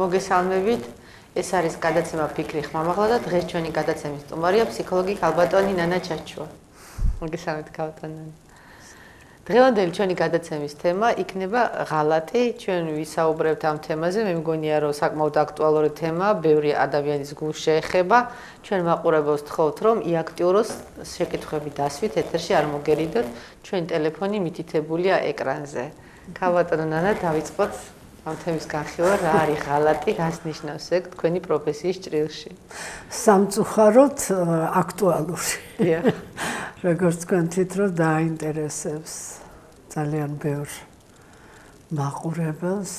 მოგესალმებით. ეს არის გადაცემა ფიქრი ხმამაღლა და დღეს ჩვენი გადაცემის სტუმარია ფსიქოლოგი ქალბატონი ნანა ჩაჩუა. მოგესალმებით ქალბატონი. დღევანდელი ჩვენი გადაცემის თემა იქნება ღალატი. ჩვენ ვისაუბრებთ ამ თემაზე. მე მგონია რომ საკმაოდ აქტუალური თემაა, ბევრი ადამიანის გულს შეეხება. ჩვენ მაყურებელს ვთხოვთ რომ იაქტიუროს შეკითხვები დასვით ეთერში არ მოგერიდოთ. ჩვენი ტელეფონი მითითებულია ეკრანზე. ქალბატონო ნანა დავიწყოთ ამ თემის განხილვა, რა არის ღალატი, რას ნიშნავს ეგ თქვენი პროფესიის ჭრილში? სამწუხაროდ აქტუალური. როგორც თქვენთით რომ დაინტერესებს ძალიან ბევრ მაყურებელს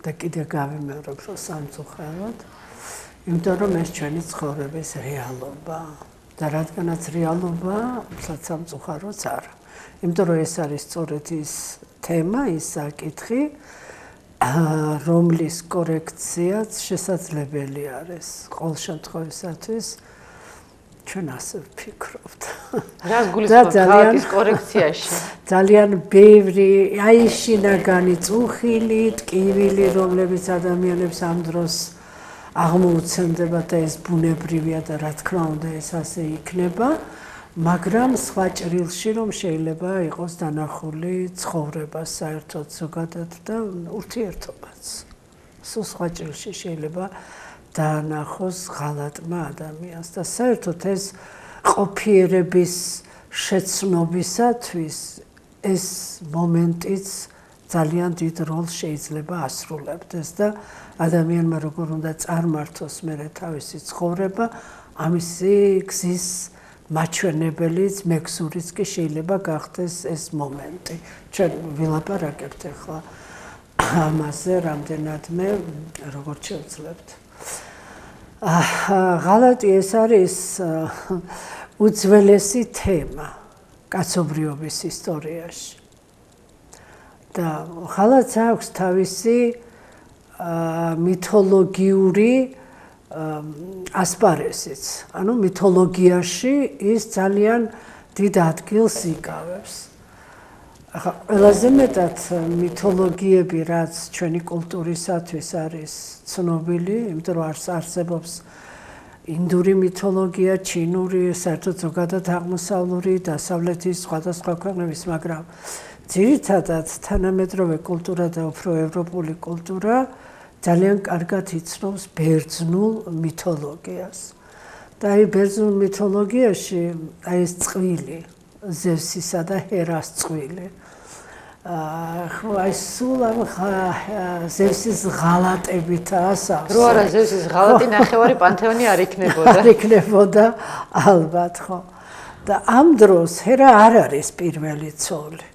და კიდე გავიმეორებ რომ სამწუხაროდ, იმიტომ რომ ეს ჩვენი ცხოვრების რეალობა და რადგანაც რეალობა, სამწუხაროც არა. იმიტომ რომ ეს არის სწორედ ის თემა, ის საკითხი, რომლის კორექციაც შესაძლებელი არის. ყოველ შემთხვევისათვის ჩვენ ასე ვფიქრობთ. რას გულისხმობთ ღალატის კორექციაში? ძალიან ბევრი აი შინაგანი წუხილი, ტკივილი, რომლებიც ადამიანებს ამ დროს აღმოუცემდება და ეს ბუნებრივია და რა თქმა უნდა ეს ასე იქნება. მაგრამ სხვა ჭრილში რომ შეიძლება იყოს დანახული ცხოვრება საერთოდ ზოგადად და ურთიერთობაც. სულ სხვა ჭრილში შეიძლება დაანახოს ღალატმა ადამიანს და საერთოდ ეს ყოფიერების შეცნობისათვის ეს მომენტიც ძალიან დიდ როლს შეიძლება ასრულებდეს და ადამიანმა როგორ უნდა წარმართოს მერე თავისი ცხოვრება, ამისი გზის მაჩვენებელიც, მეგზურიც კი შეიძლება გახდეს ეს მომენტი. ჩვენ ვილაპარაკებთ ახლა ამაზე რამდენადმე როგორც შევძლებთ. ღალატი ეს არის უძველესი თემა კაცობრიობის ისტორიაში. და ღალატს აქვს თავისი მითოლოგიური ასპარეზიც. ანუ მითოლოგიაში ის ძალიან დიდ ადგილს იკავებს. ახლა ყველაზე მეტად მითოლოგიები, რაც ჩვენი კულტურისათვის არის ცნობილი, იმიტომ რომ არსებობს ინდური მითოლოგია, ჩინური, საერთოდ ზოგადად აღმოსავლური, დასავლეთის სხვადასხვა ქვეყნების, მაგრამ ძირითადად თანამედროვე კულტურა და უფრო ევროპული კულტურა ძალიან კარგად იცნობს ბერძნულ მითოლოგიას. და აი ბერძნულ მითოლოგიაში აი ეს წყვილი, ზევსისა და ჰერას წყვილი. ხო აი სულ ამ ზევსის ღალატებითაა სახსოვი. რო არა ზევსის ღალატი ნახევარი პანთეონი არ იქნებოდა. არ იქნებოდა ალბათ, ხო. და ამ დროს ჰერა არ არის პირველი ცოლი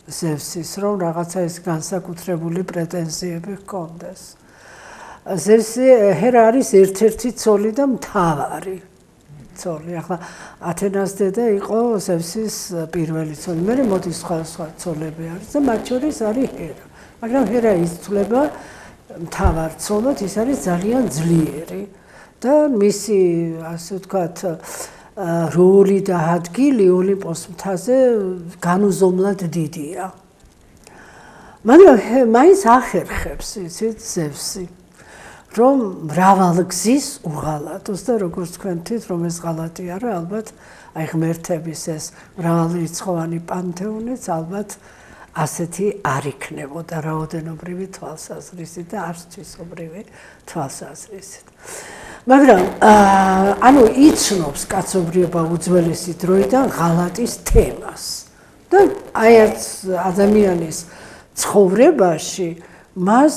ზევსის, რომ რაღაცა ეს განსაკუთრებული პრეტენზიები ჰქონდეს. ზევსი ჰერა არის ერთ-ერთი ცოლი და მთავარი ცოლი. ახლა ათენას დედა იყო ზევსის პირველი ცოლი. მე მოდის სხვა ცოლები არის და მათ შორის არის ჰერა. მაგრამ ჰერა იცვლება მთავარ ცოლად, ის არის ძალიან ძლიერი და მისი ასე ვთქვათ როლი და ადგილი ოლიმპოს მთაზე განუზომლად დიდია. მაგრამ მაინც ახერხებს იცით ზევსი რომ მრავალგზის უღალატოს და როგორც თქვენთით რომ ეს ღალატი არა, ალბათ აი ღმერთების ეს მრავალრიცხოვანი პანთეონიც ალბათ ასეთი არ იქნებოდა რაოდენობრივი თვალსაზრისით და არც თვისობრივი თვალსაზრისით. მაგრამ ანუ იცნობს კაცობრიობა უძველესი დროიდან ღალატის თემას და აი ერთ ადამიანის ცხოვრებაში მას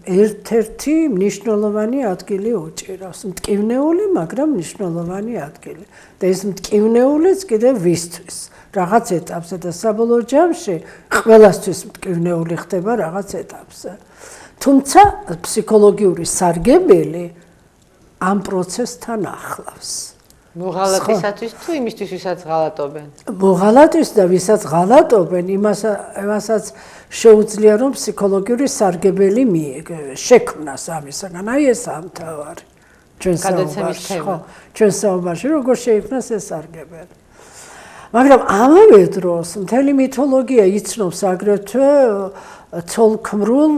ერთ-ერთი მნიშვნელოვანი ადგილი უჭირავს. მტკივნეული, მაგრამ მნიშვნელოვანი ადგილი. და ეს მტკივნეულიც კიდევ ვისთვის, რაღაც ეტაპზე და საბოლოო ჯამში ყველასთვის მტკივნეული ხდება რაღაც ეტაპზე. თუმცა ფსიქოლოგიური სარგებელი ამ პროცესთან ახლავს. მოღალატისათვის თუ იმისთვის, ვისაც ღალატობენ? მოღალატის და ვისაც ღალატობენ, იმასაც შეუძლია რომ ფსიქოლოგიური სარგებელი შექმნას ამისგან. აი ეს ამთავარი ჩვენ საუბარში, როგორ შეიქმნას ეს სარგებელი. მაგრამ ამავე დროს მთელი მითოლოგია იცნობს აგრეთვე ცოლ-ქმრულ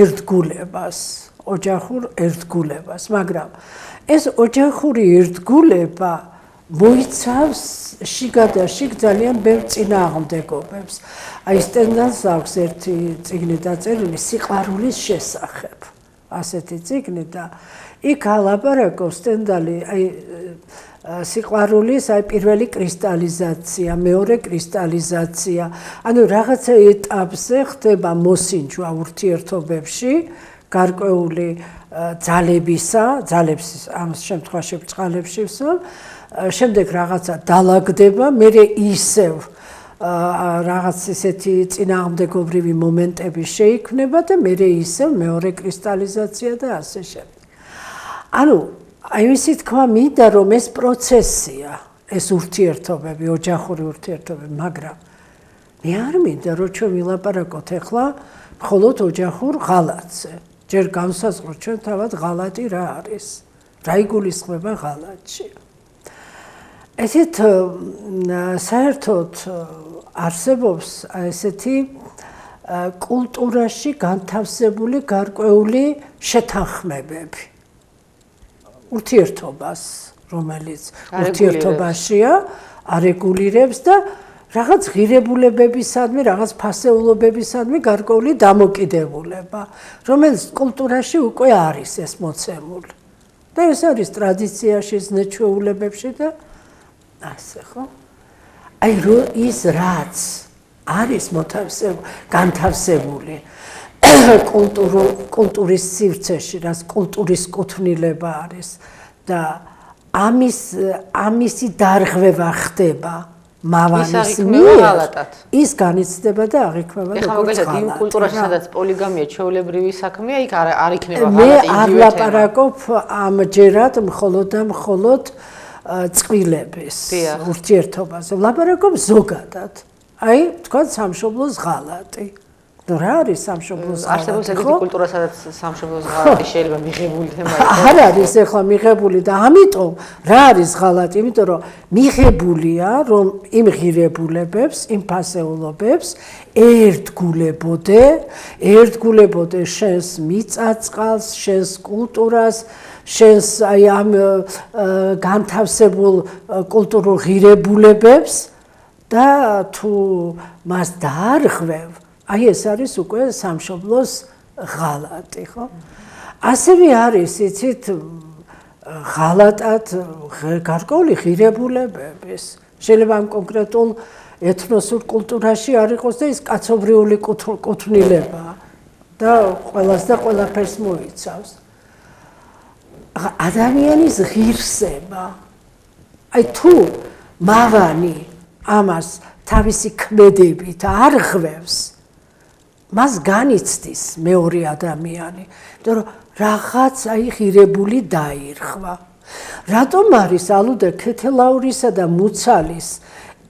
ერთგულებას. ოჯახურ ერთგულებას, მაგრამ ეს ოჯახური ერთგულება მოიცავს შიგადაშიგ ძალიან ბევრ წინააღმდეგობებს. Აი სტენდალს აქვს ერთი წიგნი დაწერილი სიყვარულის შესახებ. ასეთი წიგნი და იქ ალაპარაკობს სტენდალი აი სიყვარულის აი პირველი კრისტალიზაცია, მეორე კრისტალიზაცია. ანუ რაღაცა ეტაპზე ხდება მოსინჯვა ურთიერთობებში, გარკვეული ძალებს ამ შემთხვევაში წყალებში ვსვამ, შემდეგ რაღაცა დალაგდება, მერე ისევ რაღაც ისეთი წინააღმდეგობრივი მომენტები შეიქმნება და მერე ისევ მეორე კრისტალიზაცია და ასე შემდეგ. ანუ აი ვისი თქვა მინდა რომ ეს პროცესია, ეს ურთიერთობები, ოჯახური ურთიერთობები, მაგრამ მე არ მინდა რომ ჩვენ ვილაპარაკოთ ახლა მხოლოდ ოჯახურ ღალატზე. ჯერ განსაზღვროთ ჩვენ თავად ღალატი რა არის, რა იგულისხმება ღალატში. ესეთ საერთოდ არსებობს ესეთი კულტურაში განთავსებული გარკვეული შეთანხმებები. ურთიერთობას, რომელიც ურთიერთობაშია, არეგულირებს და რაღაც ღირებულებებისადმი, რაღაც ფასეულობებისადმი გარკვეული დამოკიდებულება, რომელიც კულტურაში უკვე არის ეს მოცემული. და ეს არის ტრადიციაში, ზნეჩვეულებებში და ასე ხო? აი ის რაც არის განთავსებული კულტურის სივრცეში, რაც კულტურის კუთვნილება არის და ამისი დარღვევა ხდება მავანის მიერ, ის განიცდება და აღიქმება როგორც ღალატი. ეხლა იმ კულტურაში, სადაც პოლიგამია ჩვეულებრივი საქმეა, იქ არ იქნება ღალატი. მე არ ლაპარაკობ ამჯერად მხოლოდ და მხოლოდ წყვილების ურთიერთობაზე. ლაპარაკობ ზოგადად. აი, თქვა სამშობლოს ღალატი. ნუ რა არის სამშობლოს ღალატი? არსებობს ეგეთი კულტურა, სადაც სამშობლოს ღალატი შეიძლება მიღებული თემა იყოს. არ არის ახლა მიღებული და ამიტომ რა არის ღალატი? იმიტომ რომ მიღებულია რომ იმ ღირებულებებს, იმ ფასეულობებს ერთგულებოდე შენს მიწაწყალს, შენს კულტურას, შენს აი ამ განთავსებულ კულტურულ ღირებულებებს და თუ მას დაარღვევ, აი ეს არის უკვე სამშობლოს ღალატი, ხო? ასევე არის, იცით, ღალატად გარკვეული ღირებულებების. შეიძლება ამ კონკრეტულ ეთნოსურ კულტურაში არ იყოს და ის კაცობრიული კუთვნილებაა და ყველას და ყველაფერს მოიცავს. ადამიანის ღირსება. აი თუ მავანი ამას თავისი ქმედებით არღვევს, მას განიცდის მეორე ადამიანი, იმიტომ რომ რაღაც აი ღირებული დაირღვა. რატომ არის ალუდა ქეთელაურისა და მუცალის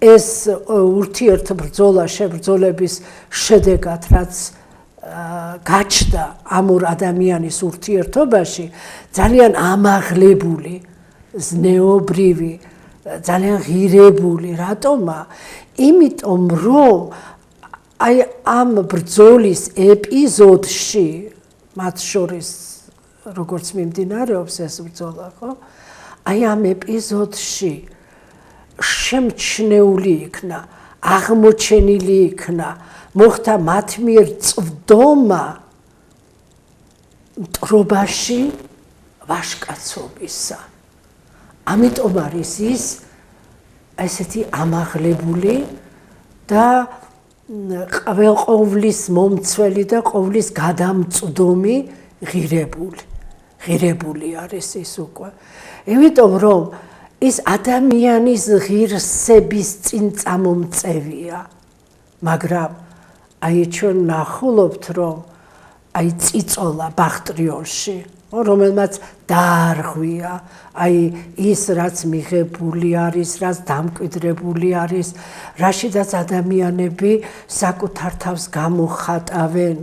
ეს ურთიერთბრძოლა შებრძოლების შედეგად, რაც გაჩნდა ამ ორ ადამიანის ურთიერთობაში, ძალიან ამაღლებული, ზნეობრივი, ძალიან ღირებული. რატომა? იმიტომ რომ აი ამ ბრძოლის ეპიზოდში, მათ შორის როგორც მიმდინარეობს ეს ბრძოლა, ხო? აი ამ ეპიზოდში შემჩნეული იქნა, აღმოჩენილი იქნა, მოხდა მათ მიერ წვდომა მტრობაში ვაჟკაცობისა. ამიტომ არის ის ესეთი ამაღლებული და ყოვლის მომცველი და ყოვლის გადამწვდომი ღირებული არის ის უკვე. იმიტომ რომ ის ადამიანის ღირსების წინ წამომწევია, მაგრამ აი ჩვენ ნახულობთ რომ აი წიწოლა ბახტრიონში, რომელმაც დაარღვია აი ის რაც მიღებული არის, რაც დამკვიდრებული არის, რაშიდაც ადამიანები საკუთარ თავს გამოხატავენ,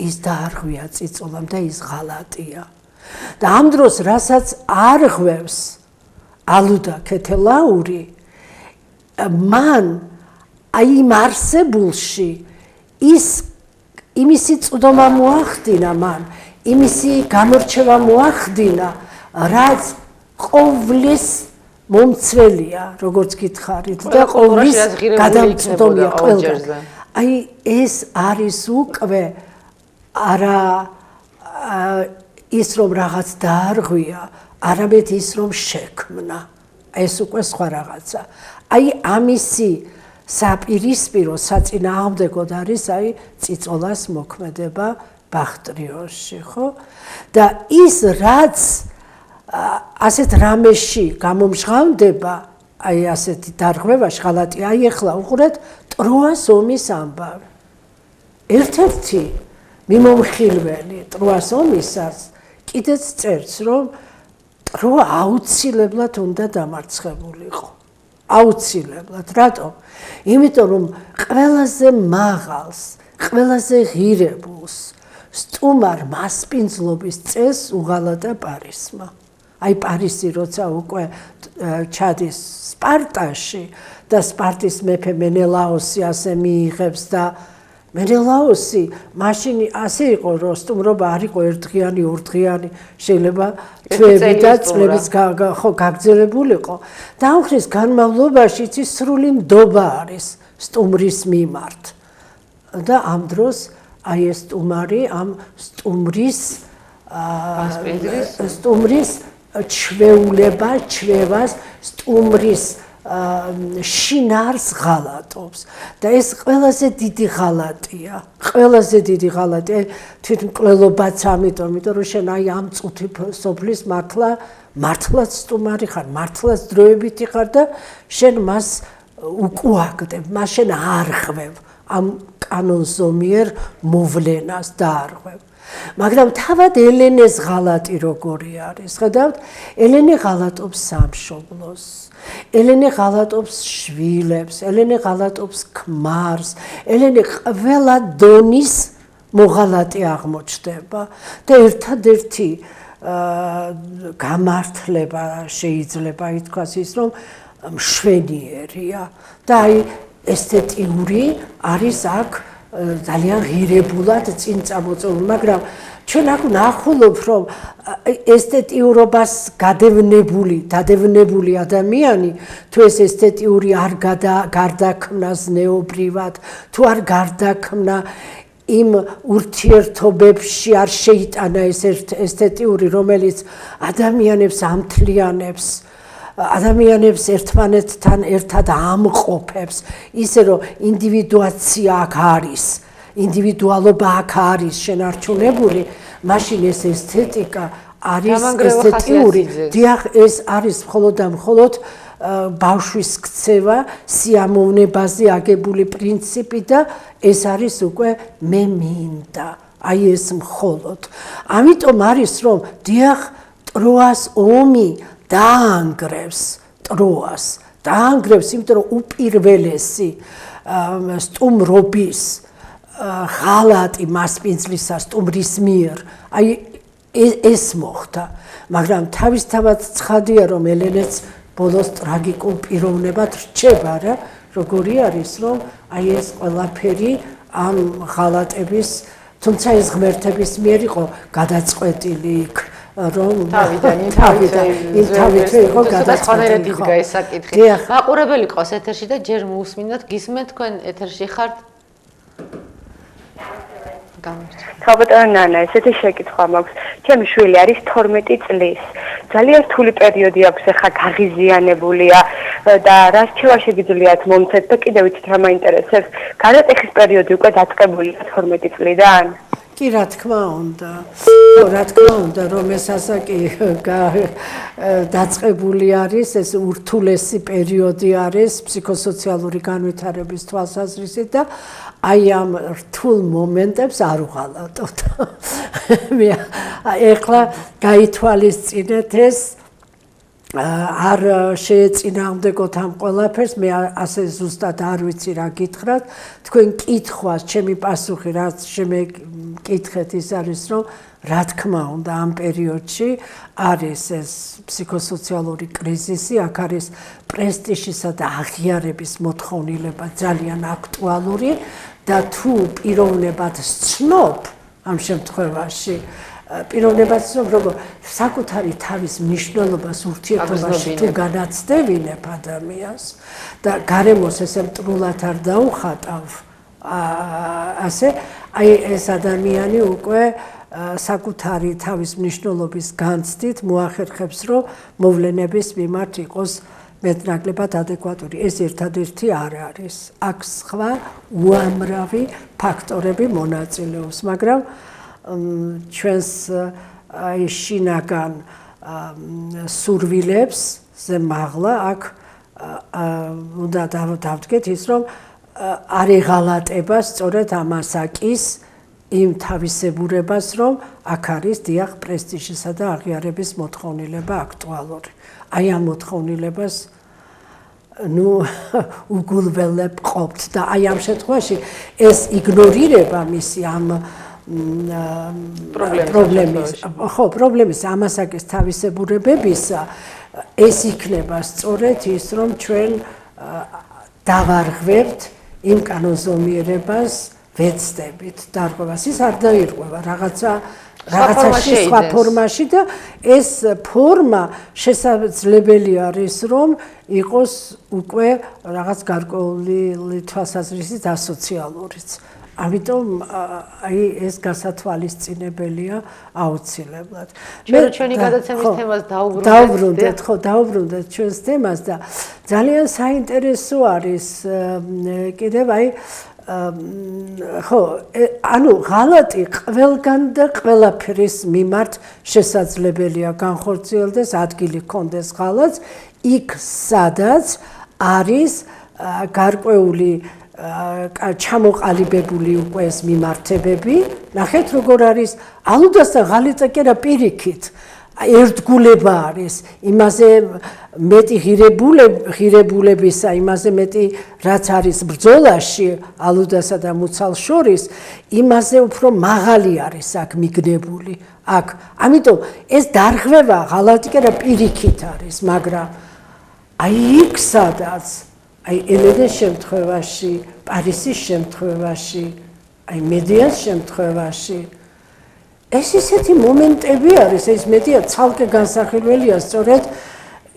ის დაარღვია წიწოლამ და ის ღალატია. და ამ დროს რასაც არღვევს ალუდა ქეთელაური, მან აი იმ არსებულში იმისი წვდომა მოახდინა მან, იმისი გამორჩევა მოახდინა, რაც ყოვლის მომცველია, როგორც გითხარით და ყოვლის გადამწყვეტია ყველგან. აი ეს არის უკვე არა ის რომ რაღაც დაარღვია, არამედ ის რომ შექმნა. ეს უკვე სხვა რაღაცა. აი ამისი საპირისპირო საწინააღმდეგოდ არის აი წიწოლას მოქმედება ბახტრიოში, ხო? და ის რაც ასეთ რამეში გამომჟღავნდება, აი ასეთი დარღვევაში ღალატი, აი ახლა უყურეთ ტროას ომის ამბავი. ერთ-ერთი მიმომხილველი ტროას ომისას კიდეც წერს, რომ ტროა აუცილებლად უნდა დამარცხებულიყო. აუცილებლად. რატომ? იმიტომ რომ ყველაზე მაღალს, ყველაზე ღირებულს სტუმარ მასპინძლობის წესს უღალატა პარისმა. აი პარისი როცა უკვე ჩადის სპარტაში და სპარტის მეფე მენელაოსი ასე მიიღებს და მენელაოსი მაშინ ასე იყო რომ სტუმრობა არ იყო ერთდღიანი, ორდღიანი, შეიძლება თვეები და წლების ხო გაგრძელებულიყო. დაამხრის განმავლობაში იცის სრული ნდობა არის სტუმრის მიმართ. და ამ დროს აი ეს სტუმარი ამ სტუმრის ჩვეულება, ჩვევას, სტუმრის შინარს ღალატობს და ეს ყველაზე დიდი ღალატია. ყველაზე დიდი ღალატია თვითმკვლელობაც ამიტომ, რომ შენ აი ამ წუთი სოფლის მართლაც სტუმარი ხარ, მართლაც დროებითი ხარ და შენ მას უკუაგდებ, მას შენ არღვევ ამ კანონზომიერ მოვლენას დაარღვევ. მაგრამ თავად ელენეს ღალატი როგორი არის? ხედავთ, ელენე ღალატობს სამშობლოს. ელენე ღალატობს შვილებს, ელენე ღალატობს ქმარს, ელენე ყველა დონის მოღალატე აღმოჩნდება და ერთადერთი გამართლება შეიძლება ითქვას ის, რომ მშვენიერია და აი ესთეტიური არის აქ ძალიან ღირებულად წინ წამოწეული, მაგრამ ჩვენ აქ ვნახულობ, რომ ესთეტიურობას დადევნებული ადამიანი თუ ეს ესთეტიური არ გარდაქმნა ზნეობრივად, თუ არ გარდაქმნა იმ ურთიერთობებში არ შეიტანა ეს ესთეტიური, რომელიც ადამიანებს ამთლიანებს, ადამიანებს ერთმანეთთან ერთად ამყოფებს, ისე რომ ინდივიდუაცია აქ არის, ინდივიდუალობა აქ არის შენარჩუნებული, მაშინ ეს ესთეტიკა არის ესთეტიური, დიახ, ეს არის მხოლოდ და მხოლოდ ბავშვის ქცევა, სიამოვნებაზე აგებული პრინციპი და ეს არის უკვე მე მინდა, აი ეს მხოლოდ. ამიტომ არის რომ დიახ, ტროას ომი დაანგრევს ტროას, დაანგრევს, იმიტომ რომ უპირველესი სტუმრობის ღალატი მასპინძლისა სტუმრის მიერ, აი ეს მოხდა, მაგრამ თავისთავად ცხადია, რომ ელენეც ბოლოს ტრაგიკულ პიროვნებად რჩება რა, როგორი არის, რომ აი ეს ყველაფერი ამ ღალატების, თუმცა ეს ღმერთების მიერ იყო გადაწყვეტილი იქ, რომ თავით იყო გადაწყვეტილი. ეს საკითხი. მაყურებელი ყავს ეთერში და ჯერ მოусმინოთ, გისმენთ თქვენ ეთერში ხართ? თავბატონო ნანა, ესეთი შეკითხვა მაქვს. ჩემი შვილი არის 12 წლის. ძალიან რთული პერიოდი აქვს, ახლა გაღიზიანებულია და რას ჩევა შეგიძლიათ მომცეთ და კიდევ ვიცით რა მაინტერესებს. განათლების პერიოდი უკვე დაწყებულია 12 წლიდან? კი, რა თქმა უნდა. რა თქმა უნდა, რომ ეს ასაკი დაწყებული არის, ეს ურთულესი პერიოდი არის ფსიქოსოციალური განვითარების თვალსაზრისით და აი ამ რთულ მომენტებს არ უღალატოთ. მე ეხლა გაითვალისწინეთ ეს არ შეეწინააღმდეგოთ ამ ყველაფერს, მე ასე ზუსტად არ ვიცი რა გითხრათ, თქვენ კითხვას, ჩემი პასუხი რაც შემეკითხეთ ის არის, რომ რა თქმა უნდა ამ პერიოდში არის ეს ფსიქოსოციალური კრიზისი, აქ არის პრესტიჟისა და აღიარების მოთხოვნილება ძალიან აქტუალური და თუ პიროვნებად სცნობ ამ შემთხვევაში პიროვნებას როგორ საკუთარი თავის მნიშვნელობას ურთიერთობაში თუ განაცდევინებ ადამიანს და გარემოს ესე მტრულად არ დაუხატავ ასე აი ეს ადამიანი უკვე საკუთარი თავის მნიშვნელობის განცდით მოახერხებს რომ მოვლენების მიმართ იყოს მეტნაკლებად ადეკვატური. ეს ერთადერთი არ არის. აქ სხვა უამრავი ფაქტორები მონაწილეობს, მაგრამ ჩვენს აი შინაგან სურვილებს ზე მაღლა აქ უნდა დავდგეთ ის რომ არ ეღალატება სწორედ ამასაკის იმ თავისებურებას რომ აქ არის დიახ პრესტიჟისა და აღიარების მოთხოვნილება აქტუალური. აი ამ მოთხოვნილებას ნუ უგულველებ ყოფთ და აი ამ შემთხვევაში ეს იგნორირება მისი ამ პრობლემის ამასაკის თავისებურებებისა ეს იქნება სწორედ ის რომ ჩვენ დავარღვევთ იმ კანონზომიერებას ვეცდებით დარღვევას ის არ დაირღვევა რაღაცაში სხვა ფორმაში და ეს ფორმა შესაძლებელი არის რომ იყოს უკვე რაღაც გარკვეული თვალსაზრისით ასოციალურიც. ამიტომ აი ეს გასათვალისწინებელია აუცილებლად. ჩვენი გადაცემის თემას დაუბრუნდეთ ჩვენს თემას და ძალიან საინტერესო არის კიდევ აი ხო, ანუ ღალატი ყველგან და ყველაფრის მიმართ შესაძლებელია განხორციელდეს, ადგილი ჰქონდეს ღალატს, იქ სადაც არის გარკვეული ჩამოყალიბებული უკვე ეს მიმართებები. ნახეთ როგორ არის ალუდასთან ღალატა კი არა პირიქით. ერთგულება არის იმაზე მეტი ღირებულებისა იმაზე მეტი რაც არის ბრძოლაში ალუდასა და მუცალ შორის იმაზე უფრო მაღალი არის აქ მიგნებული აქ ამიტომ ეს დარღვევა ღალატი კი არა პირიქით არის მაგრამ აი იქ სადაც აი ელენეს შემთხვევაში პარისის შემთხვევაში აი მედიას შემთხვევაში ეს ისეთი მომენტები არის, ეს მეტია ცალკე განსახილველია სწორედ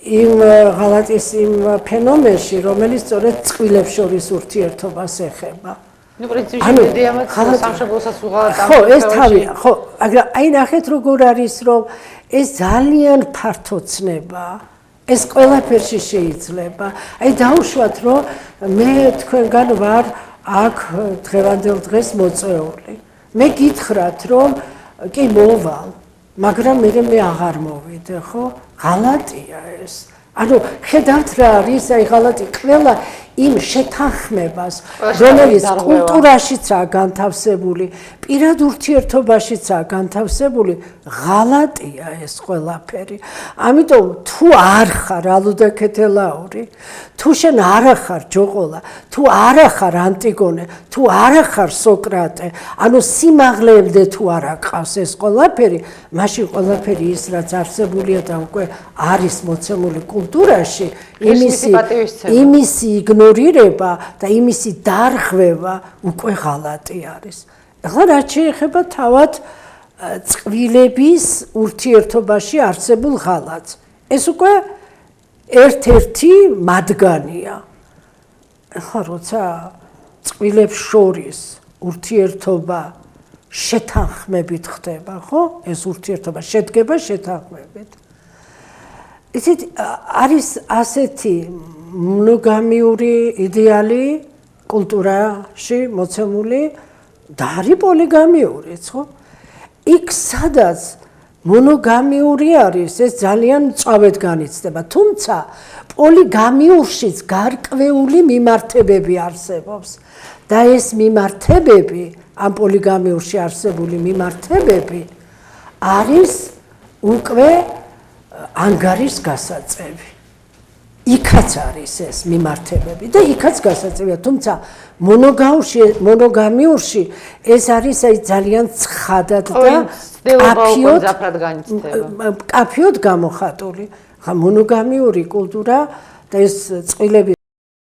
იმ ღალატის იმ ფენომენში, რომელიც სწორედ წყვილებს შორის ურთიერთობას ეხება. ნუ პრინციპში მედიამაც სამშობლოსაც უღალატა. ხო, ეს თავია, ხო, მაგრამ აი ნახეთ როგორ არის, რომ ეს ძალიან ფართოცნება, ეს ყველაფერში შეიძლება. აი დაუშვათ, რომ მე თქვენგან ვარ აქ დღევანდელ დღეს მოწვეული. მე გითხრათ, რომ კი მოვალ, მაგრამ მე აღარ მოვიდე, ხო? ღალატია ეს. ანუ ხედავთ რა არის აი ღალატი ყველა იმ შეთანხმებას, რომელიც კულტურაშიცაა განთავსებული, პირად ურთიერთობაშიცაა განთავსებული, ღალატია ეს ყველაფერი. ამიტომ თუ არ ხარ ალუდა ქეთელაური, თუ შენ არ ხარ ჯოყოლა, თუ არ ხარ ანტიგონე, თუ არ ხარ სოკრატე, ანუ სიმაღლეებზე თუ არ აყავს ეს ყველაფერი, მაშინ ყველაფერი ის რაც არსებულია და უკვე არის მოცემული კულტურაში, იმისი იგნორირება და იმისი დარღვევა უკვე ღალატი არის. ახლა რაც შეეხება თავად წყვილების ურთიერთობაში არსებულ ღალატს. ეს უკვე ერთ-ერთი მათგანია. ახლა როცა წყვილებს შორის ურთიერთობა შეთანხმებით ხდება, ხო? ეს ურთიერთობა შედგება შეთანხმებით. ისეთ არის ასეთი მონოგამიური იდეალი კულტურაში მოცემული და არის პოლიგამიურიც, ხო? იქ სადაც მონოგამიური არის, ეს ძალიან მწვავედ განიცდება, თუმცა პოლიგამიურშიც გარკვეული მიმართებები არსებობს და ეს მიმართებები, ამ პოლიგამიურში არსებული მიმართებები არის უკვე ანგარის გასაწევი. იქაც არის ეს მიმართებები და იქაც გასაწევია, თუმცა მონოგამიურში ეს არის აი ძალიან ცხადად და კაფიოდ გამოხატული. ხა მონოგამიური კულტურა და ეს წყვილები